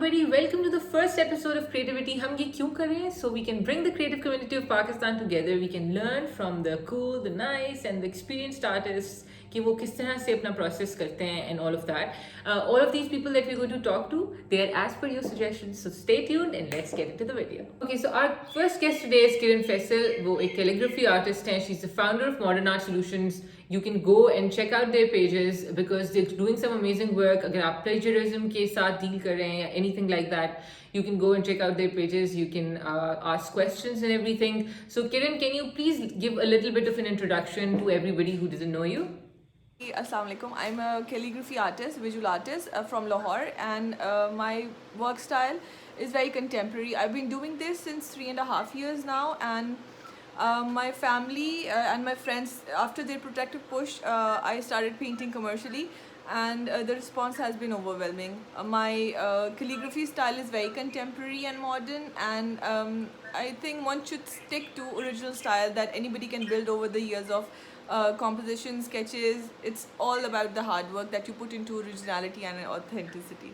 everybody, welcome to the first episode of Creativity. हम ये क्यों कर रहे हैं? So we can bring the creative community of Pakistan together. We can learn from the cool, the nice and the experienced artists कि वो किस तरह से अपना process करते हैं and all of that. All of these people that we're going to talk to, they are as per your suggestions. So stay tuned and let's get into the video. Okay, so our first guest today is Kiran Faisal. वो एक calligraphy artist हैं. She's the founder of Modern Art Solutions. You can go and check out their pages because they're doing some amazing work. अगर आप plagiarism के साथ deal कर रहे हैं या anything like that, you can go and check out their pages. You can ask questions and everything. So Kiran, can you please give a little bit of an introduction to everybody who doesn't know you? Assalamu alaikum. I'm a calligraphy artist, visual artist from Lahore, and my work style is very contemporary. I've been doing this since 3.5 years now, and my family and my friends, after their protective push, I started painting commercially, and the response has been overwhelming. My calligraphy style is very contemporary and modern, and I think one should stick to original style that anybody can build over the years of composition, sketches. It's all about the hard work that you put into originality and authenticity.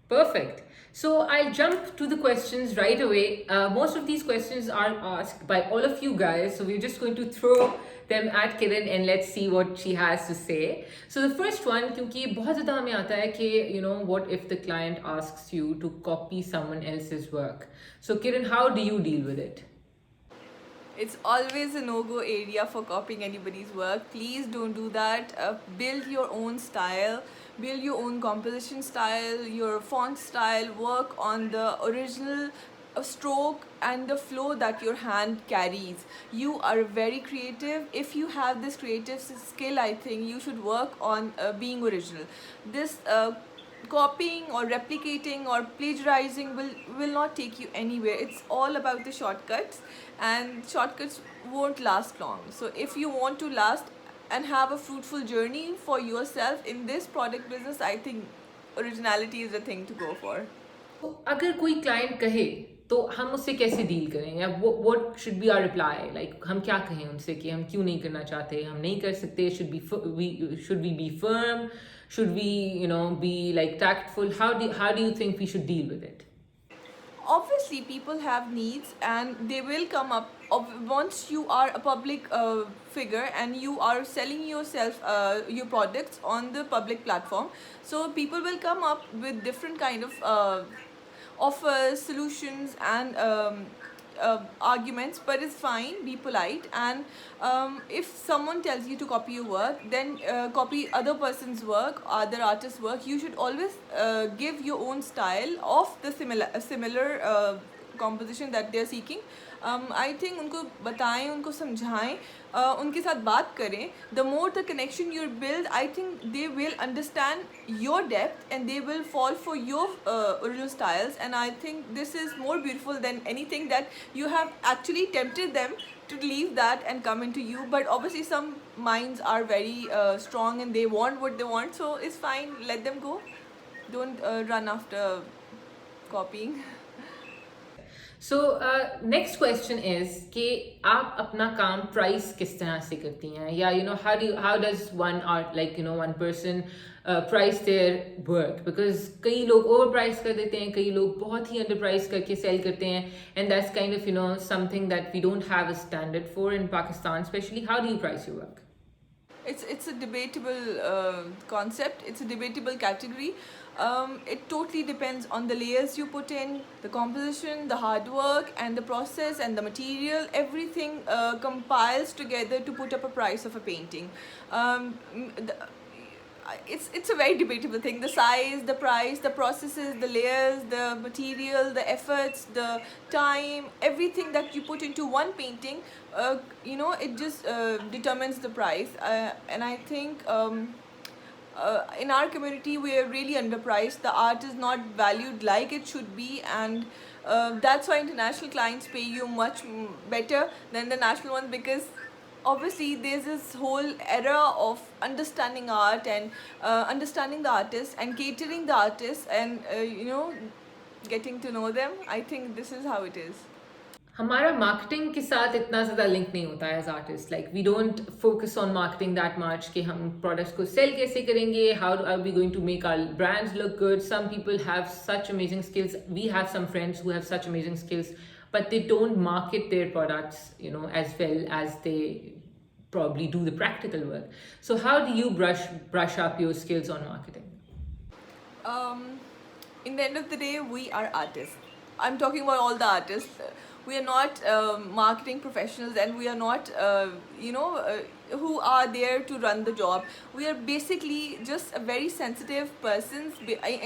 Perfect. So I'll jump to the questions right away. Most of these questions are asked by all of you guys. So we're just going to throw them at Kiran and let's see what she has to say. So the first one, क्योंकि बहुत ज़्यादा हमें आता है कि what if the client asks you to copy someone else's work? So Kiran, how do you deal with it? It's always a no-go area for copying anybody's work. Please don't do that. Build your own style, build your own composition style, your font style, work on the original stroke and the flow that your hand carries. You are very creative. If you have this creative skill, I think you should work on being original. This copying or replicating or plagiarizing will not take you anywhere. It's all about the shortcuts, and shortcuts won't last long. So if you want to last and have a fruitful journey for yourself in this product business, I think originality is the thing to go for. तो अगर कोई client कहे तो हम उससे कैसे deal करें या what should be our reply? Like हम क्या कहें उनसे कि हम क्यों नहीं करना चाहते, हम नहीं कर सकते, should we be firm, should we be like tactful? How do you think we should deal with it? Obviously people have needs and they will come up once you are a public figure and you are selling yourself your products on the public platform. So people will come up with different kind of offers, solutions and arguments, but it's fine, be polite, and if someone tells you to copy your work, then copy other person's work, other artist's work. You should always give your own style of the similar composition that they're seeking. I think उनको बताएं, उनको समझाएं, उनके साथ बात करें. The more the connection you build, I think they will understand your depth and they will fall for your original styles. And I think this is more beautiful than anything that you have actually tempted them to leave that and come into you. But obviously some minds are very strong and they want what they want, so it's fine, let them go. Don't run after copying. So next question is कि आप अपना काम price किस तरह से करती हैं या how does one art one person price their work, because कई लोग overprice कर देते हैं, कई लोग बहुत ही underprice करके sell करते हैं, and that's kind of something that we don't have a standard for in Pakistan especially. How do you price your work? It's a debatable concept. It's a debatable category. It totally depends on the layers you put in, the composition, the hard work and the process and the material. Everything compiles together to put up a price of a painting. It's a very debatable thing. The size, the price, the processes, the layers, the material, the efforts, the time, everything that you put into one painting, it just determines the price. And I think in our community we are really underpriced. The art is not valued like it should be, and that's why international clients pay you much better than the national ones, because obviously there's this whole era of understanding art and understanding the artist and catering the artist and getting to know them. I think this is how it is. हमारा marketing के साथ इतना ज़्यादा link नहीं होता है as artist. Like we don't focus on marketing that much कि हम प्रोडक्ट्स को सेल कैसे करेंगे, how are we going to make our brands look good. Some people have such amazing skills. We have some friends who have such amazing skills, but they don't market their products, as well as they probably do the practical work. So how do you brush up your skills on marketing? um, in the end of the day, we are artists. I'm talking about all the artists. We are not marketing professionals, and we are not, who are there to run the job. We are basically just a very sensitive persons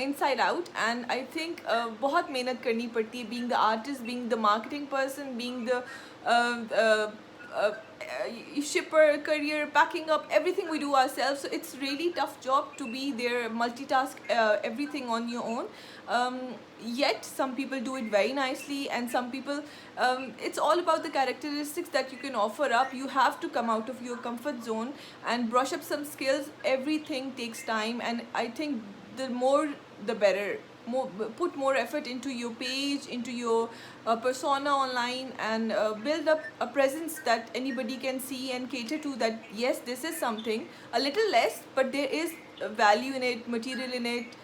inside out, and I think बहुत मेहनत करनी पड़ती है being the artist, being the marketing person, being the shipper, courier, packing up, everything we do ourselves. So it's really tough job to be there, multitask everything on your own. Yet some people do it very nicely, and some people, it's all about the characteristics that you can offer up. You have to come out of your comfort zone and brush up some skills. Everything takes time, and I think the more the better. Put more effort into your page, into your persona online, and build up a presence that anybody can see and cater to, that yes, this is something a little less, but there is value in it, material in it,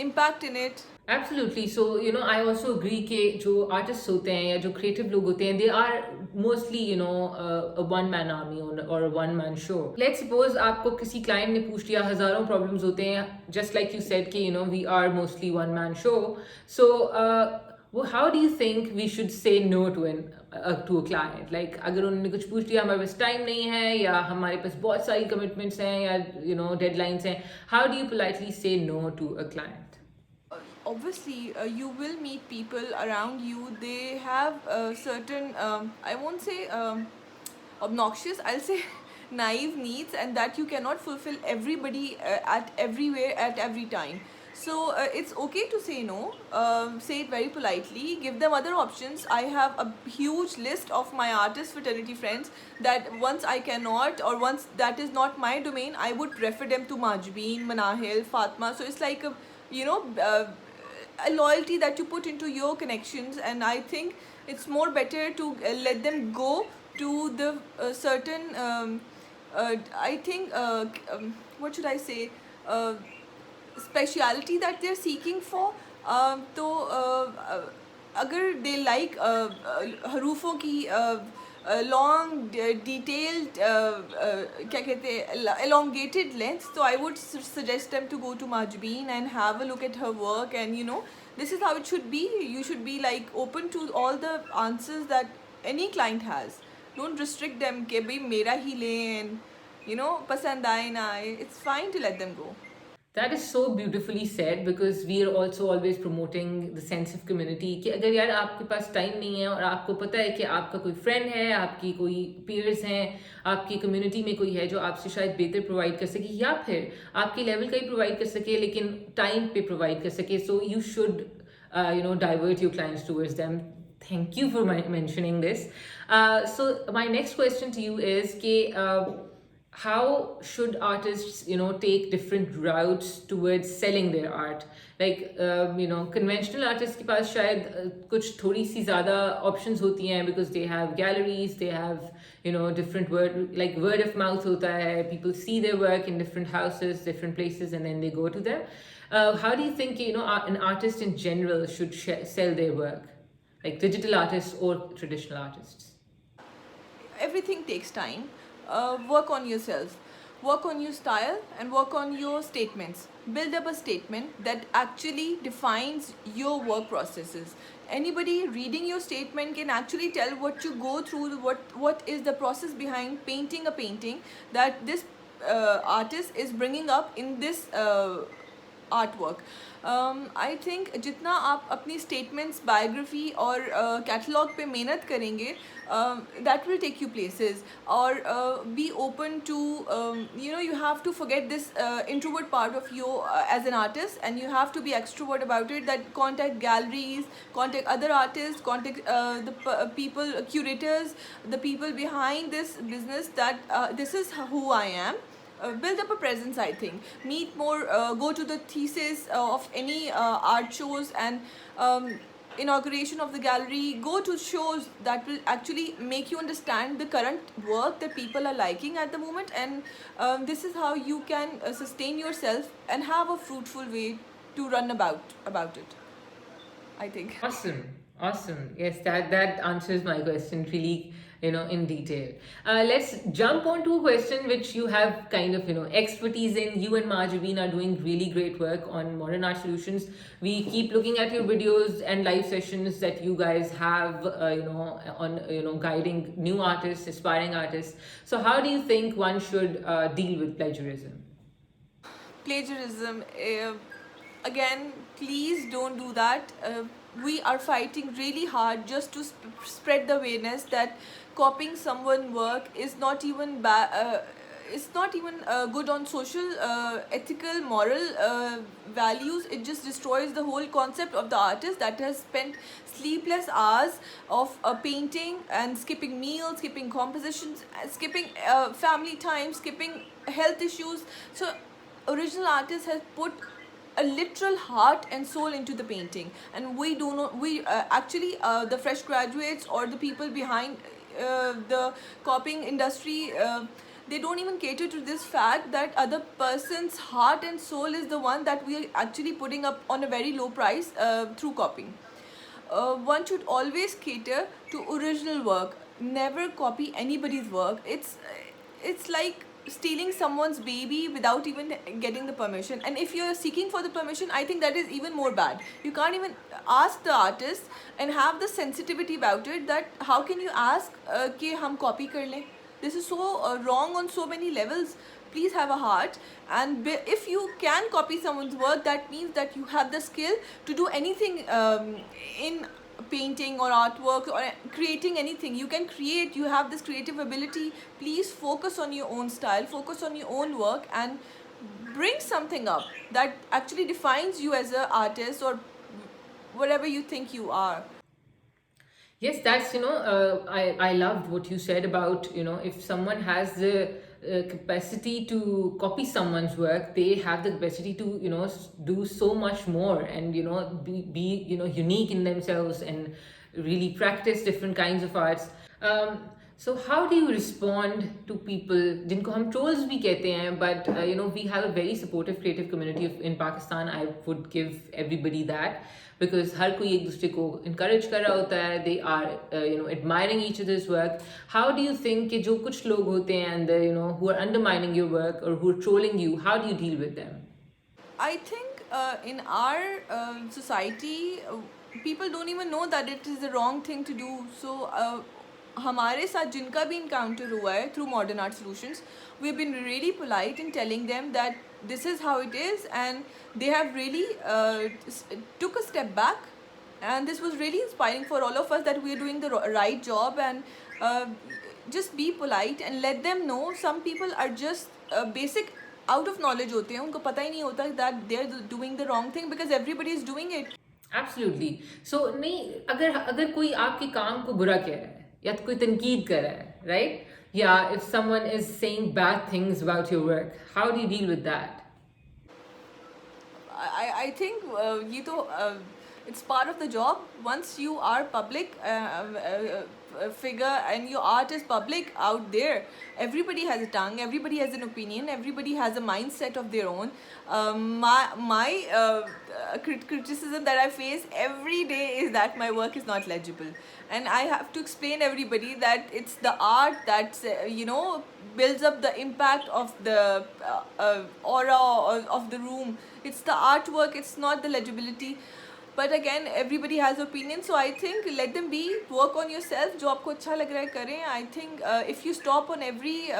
impact in it. Absolutely. So, I also agree कि जो artists होते हैं या जो creative लोग होते हैं, they are mostly, a one-man army or a one-man show. Let's suppose आपको किसी client ने पूछ लिया, हज़ारों problems होते हैं, just like you said कि, we are mostly one-man show. So, how do you think we should say no to a client? Like, अगर उन्होंने कुछ पूछ लिया, हमारे पास time नहीं है, या हमारे पास बहुत सारी commitments हैं, या, deadlines हैं, how do you politely say no to a client? Obviously you will meet people around you. They have certain, I won't say obnoxious, I'll say naive needs, and that you cannot fulfill everybody at everywhere at every time. So it's okay to say no. Say it very politely, give them other options. I have a huge list of my artist fraternity friends that once I cannot, or once that is not my domain, I would refer them to Majbeen, Manahil, Fatma. So it's like a loyalty that you put into your connections, and I think it's more better to let them go to the certain I think what should I say, speciality that they're seeking for. तो अगर they like हरूफों की long detailed क्या कहते हैं, elongated length, so I would suggest them to go to Majbeen and have a look at her work. And this is how it should be. You should be like open to all the answers that any client has. Don't restrict them कि भाई मेरा ही लें, and पसंद आए ना आए. It's fine to let them go. That is so beautifully said, because we are also always promoting the sense of community कि अगर यार आपके पास टाइम नहीं है और आपको पता है कि आपका कोई फ्रेंड है, आपकी कोई पीयर्स हैं, आपकी कम्युनिटी में कोई है जो आपसे शायद बेहतर प्रोवाइड कर सके, या फिर आपके लेवल का ही प्रोवाइड कर सके लेकिन टाइम पे प्रोवाइड कर सके, so you should divert your clients towards them. Thank you for mentioning this. So my next question to you is कि how should artists take different routes towards selling their art? Like conventional artists के पास शायद कुछ थोड़ी सी ज़्यादा options होती हैं, because they have galleries, they have different word of mouth होता है, people see their work in different houses, different places, and then they go to them. How do you think an artist in general should sell their work, like digital artists or traditional artists? Everything takes time. Work on yourself, work on your style, and work on your statements. Build up a statement that actually defines your work processes. Anybody reading your statement can actually tell what you go through, what is the process behind painting a painting that this artist is bringing up in this artwork. I think जितना आप अपनी statements, biography और catalogue पे मेहनत करेंगे, that will take you places. Or be open to, you have to forget this introvert part of you as an artist, and you have to be extrovert about it. That contact galleries, contact other artists, contact the people, curators, the people behind this business, that this is who I am. Build up a presence, I think. Meet more, go to the thesis of any art shows, and inauguration of the gallery, go to shows that will actually make you understand the current work that people are liking at the moment, and this is how you can sustain yourself and have a fruitful way to run about it, I think. Awesome, awesome. Yes, that answers my question really, in detail. Let's jump on to a question which you have kind of, expertise in. You and Marjabeen are doing really great work on Modern Art Solutions. We keep looking at your videos and live sessions that you guys have, on, guiding new artists, aspiring artists. So, how do you think one should deal with plagiarism? Plagiarism, again, please don't do that. We are fighting really hard just to spread the awareness that copying someone's work is not even bad. It's not even good on social, ethical, moral values. It just destroys the whole concept of the artist that has spent sleepless hours of painting and skipping meals, skipping compositions, skipping family time, skipping health issues. So original artist has put a literal heart and soul into the painting, and we do not we actually the fresh graduates or the people behind the copying industry, they don't even cater to this fact that other person's heart and soul is the one that we are actually putting up on a very low price through copying. One should always cater to original work, never copy anybody's work. It's like stealing someone's baby without even getting the permission, and if you're seeking for the permission, I think that is even more bad. You can't even ask the artist and have the sensitivity about it, that how can you ask कि हम copy कर लें. This is so wrong on so many levels. Please have a heart, and if you can copy someone's work, that means that you have the skill to do anything in painting or artwork or creating anything. You can create, you have this creative ability. Please focus on your own style, focus on your own work, and bring something up that actually defines you as an artist or whatever you think you are. Yes, that's, I loved what you said about, if someone has the capacity to copy someone's work, they have the capacity to, do so much more and, be unique in themselves and really practice different kinds of arts. So how do you respond to people जिनको हम trolls भी कहते हैं, but we have a very supportive creative community in Pakistan. I would give everybody that, because हर कोई एक दूसरे को encourage कर रहा होता है. They are admiring each other's work. How do you think कि जो कुछ लोग होते हैं and who are undermining your work or who are trolling you, how do you deal with them? I think in our society, people don't even know that it is the wrong thing to do. So हमारे साथ जिनका भी encounter हुआ है through Modern Art Solutions, we've been really polite in telling them that this is how it is, and they have really took a step back, and this was really inspiring for all of us that we're doing the right job. And just be polite and let them know some people are just basic out of knowledge होते हैं, उनको पता ही नहीं होता that they're doing the wrong thing because everybody is doing it. Absolutely. So नहीं, अगर कोई आपके काम को बुरा कह रहा है या तो कोई तनकीद कर रहा है, right? Yeah, if someone is saying bad things about your work, how do you deal with that? I think ये तो it's part of the job. Once you are public figure and your art is public out there, everybody has a tongue, everybody has an opinion, everybody has a mindset of their own. My criticism that I face every day is that my work is not legible, and I have to explain everybody that it's the art that builds up the impact of the aura of the room. It's the artwork, it's not the legibility. But again, everybody has opinion, so I think let them be. Work on yourself. जो आपको अच्छा लग रहा है करें. I think if you stop on every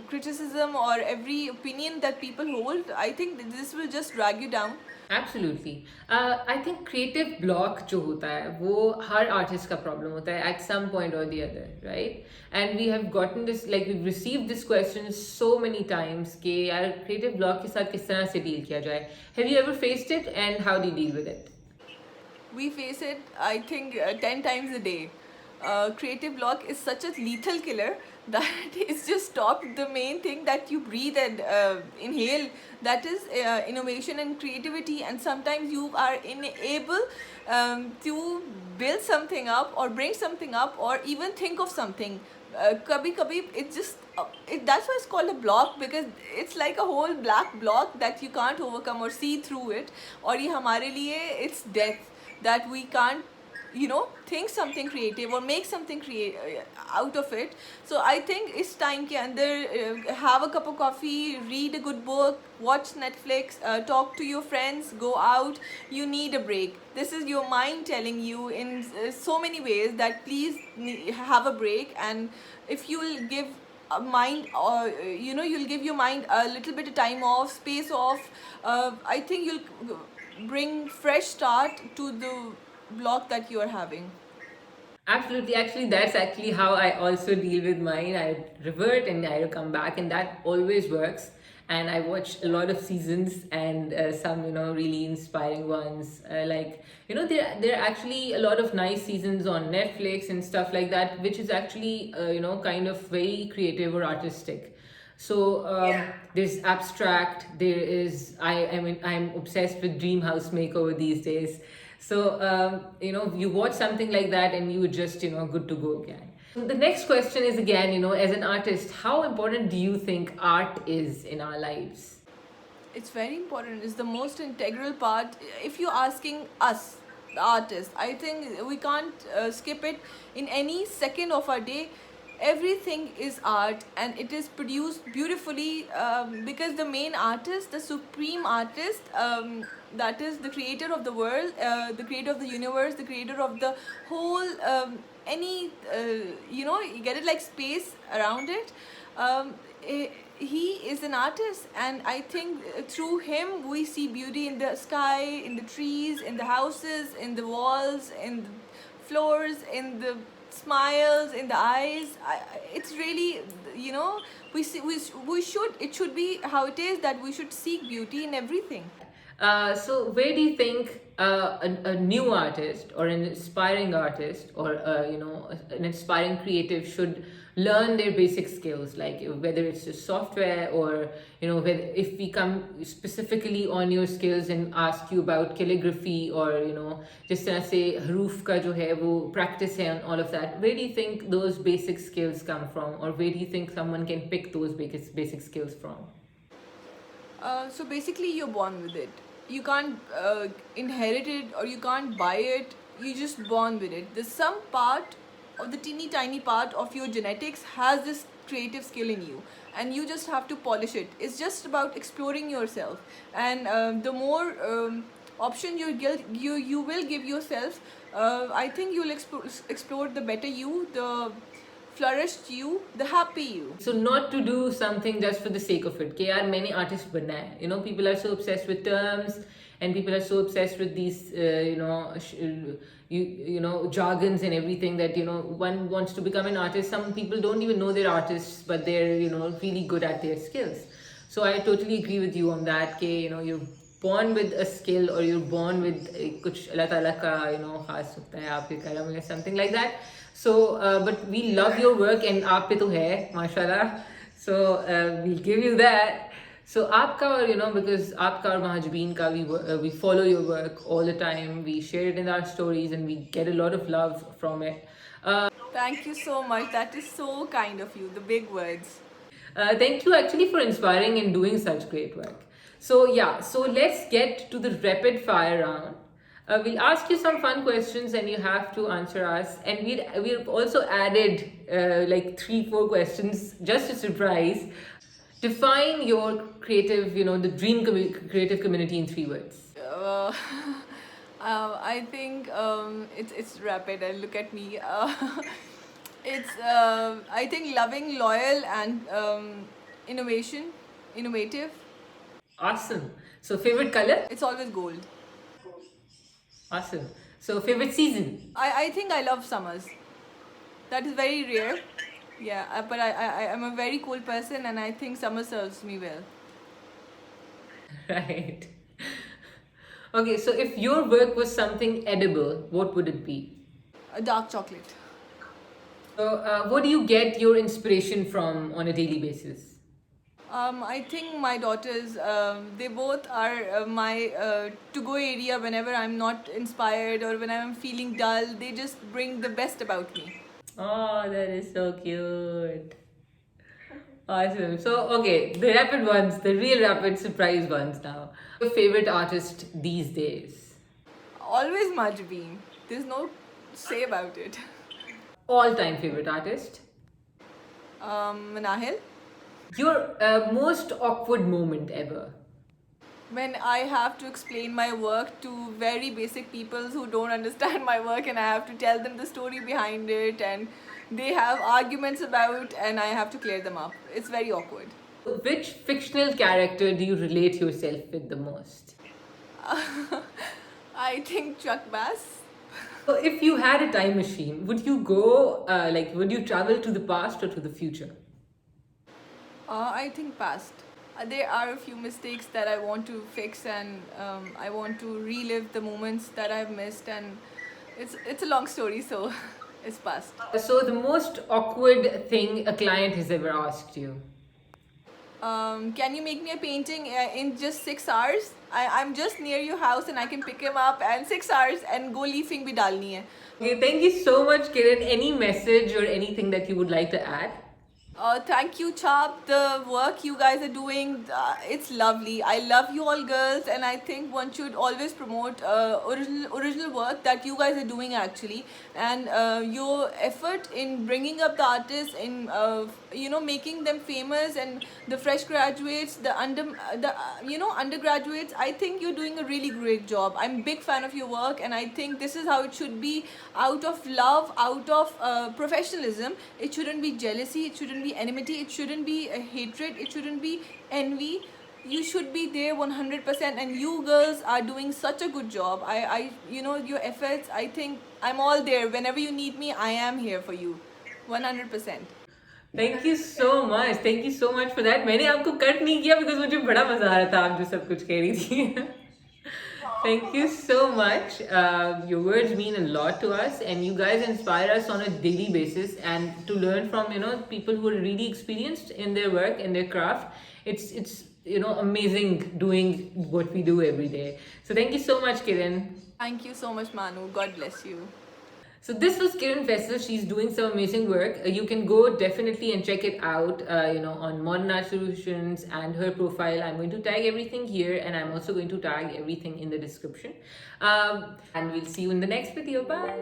criticism or every opinion that people hold, I think this will just drag you down. Absolutely. I think creative block जो होता है वो हर artist का problem होता है at some point or the other, right? And we have gotten this, like we've received this question so many times कि यार creative block के साथ किस तरह से deal किया जाए. Have you ever faced it, and how do you deal with it? We face it, I think, 10 times a day. Creative block is such a lethal killer that is just stopped the main thing that you breathe and inhale, that is innovation and creativity. And sometimes you are unable to build something up or bring something up or even think of something. Kabhi kabhi it just that's why it's called a block, because it's like a whole black block that you can't overcome or see through it. और ये हमारे लिए it's death, that we can't think something creative or make something out of it. So I think इस time के अंदर have a cup of coffee, read a good book, watch Netflix, talk to your friends, go out. You need a break. This is your mind telling you in so many ways that please have a break. And if you will give a mind, or you'll give your mind a little bit of time off, space off, I think you'll bring fresh start to the block that you are having. Absolutely. Actually, that's actually how I also deal with mine. I revert and I come back, and that always works. And I watch a lot of seasons and some, really inspiring ones. There are actually a lot of nice seasons on Netflix and stuff like that, which is actually, kind of very creative or artistic. So there's abstract. There is I'm obsessed with Dream House Makeover these days. So you watch something like that and you just good to go again. So the next question is again, as an artist, how important do you think art is in our lives? It's very important. It's the most integral part. If you're asking us, the artists, I think we can't skip it in any second of our day. Everything is art, and it is produced beautifully, because the main artist, the supreme artist, that is the creator of the world, the creator of the universe, the creator of the whole you get it, like space around it. He is an artist, and I think through him we see beauty in the sky, in the trees, in the houses, in the walls, in the floors, in the smiles, in the eyes. It's really, we see, we should, it should be how it is, that we should seek beauty in everything. So where do you think a new artist or an inspiring artist or an inspiring creative should learn their basic skills, like whether it's just software or whether, if we come specifically on your skills and ask you about calligraphy or just say haroof ka jo hai wo practice hai and all of that, where do you think those basic skills come from, or where do you think someone can pick those basic skills from? So basically, you're born with it. You can't inherit it, or you can't buy it. You're just born with it. There's some part of the teeny tiny part of your genetics has this creative skill in you, and you just have to polish it. It's just about exploring yourself, and the more options you will give yourself, I think you'll explore the better you, the flourished you, the happy you. So not to do something just for the sake of it. Yaar, many artists banna hai. People are so obsessed with terms, and people are so obsessed with these, jargons and everything that one wants to become an artist. Some people don't even know they're artists, but they're really good at their skills. So I totally agree with you on that. You're born with a skill, or you're born with kuch Allah Taala ka khas hota hai aapke karam or something like that. So, but we love your work, and aap pe to hai, mashallah. So, we'll give you that. So, aapka, or because aapka aur Mahajabeen ka, we follow your work all the time. We share it in our stories, and we get a lot of love from it. Thank you so much. That is so kind of you. The big words. Thank you actually for inspiring and doing such great work. So, yeah, so let's get to the rapid fire round. We'll ask you some fun questions and you have to answer us. And we've also added like 3-4 questions just to surprise. Define your creative, the dream creative community in 3 words. I think it's rapid. And look at me. It's I think loving, loyal, and innovative. Awesome. So favorite color? It's always gold. Awesome. So favorite season? I think I love summers. That is very rare. Yeah, but I'm a very cool person, and I think summer serves me well. Right. Okay, so if your work was something edible, what would it be? A dark chocolate. So, what do you get your inspiration from on a daily basis? I think my daughters, they both are my to-go area whenever I'm not inspired or when I'm feeling dull. They just bring the best about me. Oh, that is so cute. Awesome. So, okay, the rapid ones, the real rapid surprise ones now. Your favorite artist these days? Always Majbeam. There's no say about it. All time favorite artist? Manahil. Your most awkward moment ever? When I have to explain my work to very basic people who don't understand my work and I have to tell them the story behind it and they have arguments about and I have to clear them up. It's very awkward. Which fictional character do you relate yourself with the most? I think Chuck Bass. So, if you had a time machine, would you go, would you travel to the past or to the future? I think past. There are a few mistakes that I want to fix and I want to relive the moments that I've missed and it's a long story so it's past. So, the most awkward thing a client has ever asked you? Can you make me a painting in just 6 hours? I'm just near your house and I can pick him up and 6 hours and go leafing bhi dalni hai. Okay, thank you so much, Kiran. Any message or anything that you would like to add? Thank you, Chap. The work you guys are doing, it's lovely. I love you all girls, and I think one should always promote original work that you guys are doing actually, and your effort in bringing up the artists, in making them famous, and the fresh graduates, the undergraduates. I think you're doing a really great job. I'm a big fan of your work, and I think this is how it should be, out of love, out of professionalism. It shouldn't be jealousy. It shouldn't be enmity. It shouldn't be hatred. It shouldn't be envy. You should be there 100%, and you girls are doing such a good job. Your efforts. I think I'm all there. Whenever you need me, I am here for you, 100%. Thank you so much. Thank you so much for that. मैंने आपको cut नहीं किया because मुझे बड़ा मजा आ रहा था आप जो सब कुछ कह रही थी. Thank you so much. Your words mean a lot to us, and you guys inspire us on a daily basis. And to learn from people who are really experienced in their work and their craft, it's amazing doing what we do every day. So thank you so much, Kiran. Thank you so much, Manu. God bless you. So this was Kiran Fessel. She's doing some amazing work. You can go definitely and check it out, on Modern Art Solutions and her profile. I'm going to tag everything here, and I'm also going to tag everything in the description. And we'll see you in the next video. Bye.